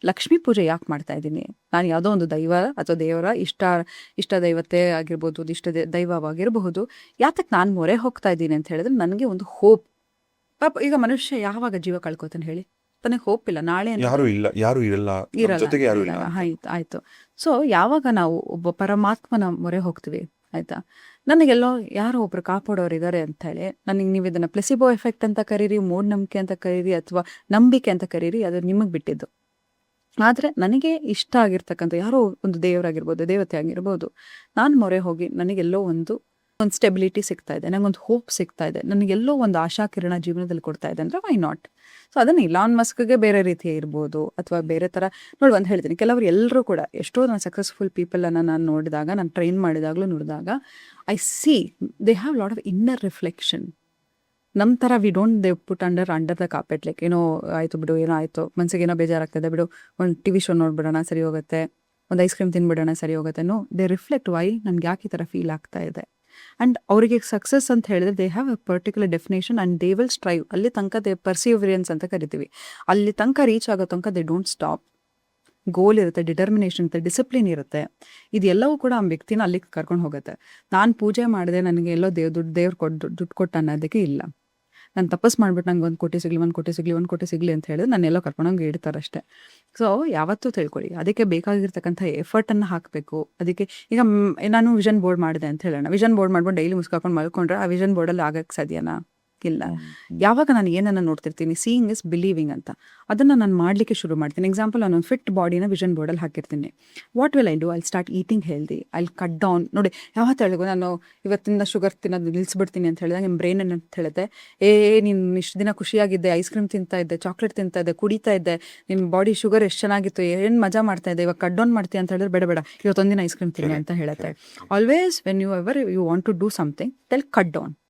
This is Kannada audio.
ಲಕ್ಷ್ಮೀ ಪೂಜೆ ಯಾಕೆ ಮಾಡ್ತಾ ಇದ್ದೀನಿ? ನಾನು ಯಾವುದೋ ಒಂದು ದೈವ ಅಥವಾ ದೇವರ ಇಷ್ಟ ದೈವತೆ ಆಗಿರ್ಬೋದು, ದೈವವಾಗಿರಬಹುದು. ಯಾತಕ್ಕೆ ನಾನು ಮೊರೆ ಹೋಗ್ತಾ ಇದ್ದೀನಿ ಅಂತ ಹೇಳಿದ್ರೆ ನನಗೆ ಒಂದು ಹೋಪ್. ಪಾಪ ಈಗ ಮನುಷ್ಯ ಯಾವಾಗ ಜೀವ ಕಳ್ಕೊತಾನೆ ಹೇಳಿ? ತನಗೆ ಹೋಪ್ ಇಲ್ಲ, ನಾಳೆ ಅಂತ ಯಾರು ಇರಲ್ಲ, ಜೊತೆಗೆ ಯಾರು ಇಲ್ಲ. ಆಯ್ತು. ಸೊ ಯಾವಾಗ ನಾವು ಒಬ್ಬ ಪರಮಾತ್ಮನ ಮೊರೆ ಹೋಗ್ತೀವಿ, ಆಯ್ತಾ, ನನಗೆಲ್ಲೋ ಯಾರೋ ಒಬ್ರು ಕಾಪಾಡೋರು ಇದ್ದಾರೆ ಅಂತ ಹೇಳಿ, ನನಗೆ ನೀವು ಇದನ್ನ ಪ್ಲೆಸಿಬೋ ಎಫೆಕ್ಟ್ ಅಂತ ಕರೀರಿ, ಮೂಢನಂಬಿಕೆ ಅಂತ ಕರೀರಿ, ಅಥವಾ ನಂಬಿಕೆ ಅಂತ ಕರೀರಿ, ಅದು ನಿಮಗೆ ಬಿಟ್ಟಿದ್ದು. ಆದರೆ ನನಗೆ ಇಷ್ಟ ಆಗಿರ್ತಕ್ಕಂಥ ಯಾರೋ ಒಂದು ದೇವರಾಗಿರ್ಬೋದು, ದೇವತೆ ಆಗಿರ್ಬೋದು, ನಾನು ಮೊರೆ ಹೋಗಿ ನನಗೆಲ್ಲೋ ಒಂದು ಸ್ಟೆಬಿಲಿಟಿ ಸಿಗ್ತಾ ಇದೆ, ನನಗೊಂದು ಹೋಪ್ ಸಿಗ್ತಾ ಇದೆ, ನನಗೆಲ್ಲೋ ಒಂದು ಆಶಾಕಿರಣ ಜೀವನದಲ್ಲಿ ಕೊಡ್ತಾ ಇದೆ ಅಂದರೆ ವೈ ನಾಟ್? ಸೊ ಅದನ್ನು ಇಲಾನ್ ಮಸ್ಕ್ಗೆ ಬೇರೆ ರೀತಿ ಇರ್ಬೋದು, ಅಥವಾ ಬೇರೆ ಥರ ನೋಡಿ. ಒಂದು ಹೇಳ್ತೀನಿ, ಕೆಲವರು ಎಲ್ಲರೂ ಕೂಡ, ಎಷ್ಟೋ ನಾನು ಸಕ್ಸಸ್ಫುಲ್ ಪೀಪಲನ್ನು ನಾನು ನೋಡಿದಾಗ, ನಾನು ಟ್ರೈನ್ ಮಾಡಿದಾಗಲೂ ನೋಡಿದಾಗ, I C they have lot of inner reflection. ನಮ್ಮ ಥರ we don't they put under the carpet, like ಏನೋ ಆಯಿತು ಬಿಡು, ಏನೋ ಆಯಿತು, ಮನಸ್ಸಿಗೆ ಏನೋ ಬೇಜಾರಾಗ್ತದೆ ಬಿಡು, ಒಂದು TV ಶೋ ನೋಡ್ಬಿಡೋಣ ಸರಿ ಹೋಗುತ್ತೆ, ಒಂದು ಐಸ್ ಕ್ರೀಮ್ ತಿನ್ಬಿಡೋಣ ಸರಿ ಹೋಗುತ್ತೆ. ನೋ, ದೇ ರಿಫ್ಲೆಕ್ಟ್ ವೈ ನನಗೆ ಯಾಕೆ ಈ ಥರ ಫೀಲ್ ಆಗ್ತಾ ಇದೆ. ಆ್ಯಂಡ್ ಅವರಿಗೆ ಸಕ್ಸಸ್ ಅಂತ ಹೇಳಿದ್ರೆ they have A particular definition and they will strive. ಅಲ್ಲಿ ತನಕ ದೇ ಪರ್ಸಿವರಿಯನ್ಸ್ ಅಂತ ಕರಿತೀವಿ. ಅಲ್ಲಿ ತನಕ ರೀಚ್ ಆಗೋ ತನಕ ದೇ ಡೋಂಟ್ ಸ್ಟಾಪ್. ಗೋಲ್ ಇರುತ್ತೆ, ಡಿಟರ್ಮಿನೇಷನ್ ಇರುತ್ತೆ, ಡಿಸಿಪ್ಲಿನ್ ಇರುತ್ತೆ. ಇದೆಲ್ಲವೂ ಕೂಡ ಆ ವ್ಯಕ್ತಿನ ಅಲ್ಲಿಗೆ ಕರ್ಕೊಂಡು ಹೋಗುತ್ತೆ. ನಾನು ಪೂಜೆ ಮಾಡಿದೆ, ನನಗೆ ಎಲ್ಲೋ ದೇವ್ರು ದುಡ್ಡು ಕೊಟ್ಟು ಅನ್ನೋದಕ್ಕೆ ಇಲ್ಲ. ನಾನು ತಪಸ್ ಮಾಡ್ಬಿಟ್ಟು ನಂಗೆ 1 ಕೋಟಿ ಸಿಗಲಿ, 1 ಕೋಟಿ ಸಿಗಲಿ, 1 ಕೋಟಿ ಸಿಗಲಿ ಅಂತ ಹೇಳಿದ್ರೆ ನಾನೆಲ್ಲೋ ಕರ್ಕೊಂಡೋಗಿ ಇಡ್ತಾರಷ್ಟೇ. ಸೊ ಯಾವತ್ತೂ ತಿಳ್ಕೊಳ್ಳಿ, ಅದಕ್ಕೆ ಬೇಕಾಗಿರ್ತಕ್ಕಂಥ ಎಫರ್ಟನ್ನು ಹಾಕಬೇಕು. ಅದಕ್ಕೆ ಈಗ ನಾನು ವಿಷನ್ ಬೋರ್ಡ್ ಮಾಡಿದೆ ಅಂತ ಹೇಳೋಣ, ವಿಷನ್ ಬೋರ್ಡ್ ಮಾಡ್ಕೊಂಡು ಡೈಲಿ ಮುಸ್ಕಾಕೊಂಡು ಮಲ್ಕೊಂಡ್ರೆ ಆ ವಿಷನ್ ಬೋರ್ಡಲ್ಲಿ ಆಗಕ್ಕೆ ಸಾಧ್ಯನಾ? ಇಲ್ಲ. ಯಾವಾಗ ನಾನು ಏನನ್ನು ನೋಡ್ತಿರ್ತೀನಿ, ಸೀಯಿಂಗ್ ಇಸ್ ಬಿಲೀವಿಂಗ್ ಅಂತ, ಅದನ್ನು ನಾನು ಮಾಡಲಿಕ್ಕೆ ಶುರು ಮಾಡ್ತೀನಿ. ಎಕ್ಸಾಂಪಲ್, ನಾನು ಫಿಟ್ ಬಾಡಿನ ವಿಷನ್ ಬೋರ್ಡಲ್ಲಿ ಹಾಕಿರ್ತೀನಿ. What will I do? I start eating healthy, I cut down. ನೋಡಿ, ಯಾವತ್ತು ಹೇಳಿಗೂ ನಾನು ಇವತ್ತಿಂದ ಶುಗರ್ ತಿನ್ನೋದು ನಿಲ್ಲಿಸ್ಬಿಡ್ತೀನಿ ಅಂತ ಹೇಳಿದಾಗ ನಿಮ್ಮ ಬ್ರೈನ್ ಏನಂತ ಹೇಳುತ್ತೆ, ನೀನು ಇಷ್ಟು ದಿನ ಖುಷಿಯಾಗಿದ್ದೆ, ಐಸ್ ಕ್ರೀಮ್ ತಿಂತಾ ಇದ್ದೆ, ಚಾಕ್ಲೇಟ್ ತಿಂತಾ ಇದ್ದೆ, ಕುಡಿತಾ ಇದ್ದೆ, ನಿಮ್ಮ ಬಾಡಿ ಶುಗರ್ ಎಷ್ಟು ಚೆನ್ನಾಗಿತ್ತು, ಏನು ಮಜಾ ಮಾಡ್ತಾ ಇದ್ದೆ, ಇವಾಗ ಕಟ್ ಡೌನ್ ಮಾಡ್ತೀಯ ಅಂತ ಹೇಳಿದ್ರೆ ಬೇಡ ಇವತ್ತೊಂದಿನ ಐಸ್ ಕ್ರೀಮ್ ತಿನ್ನಿ ಅಂತ ಹೇಳುತ್ತೆ. Always when you want to do something, tell cut down.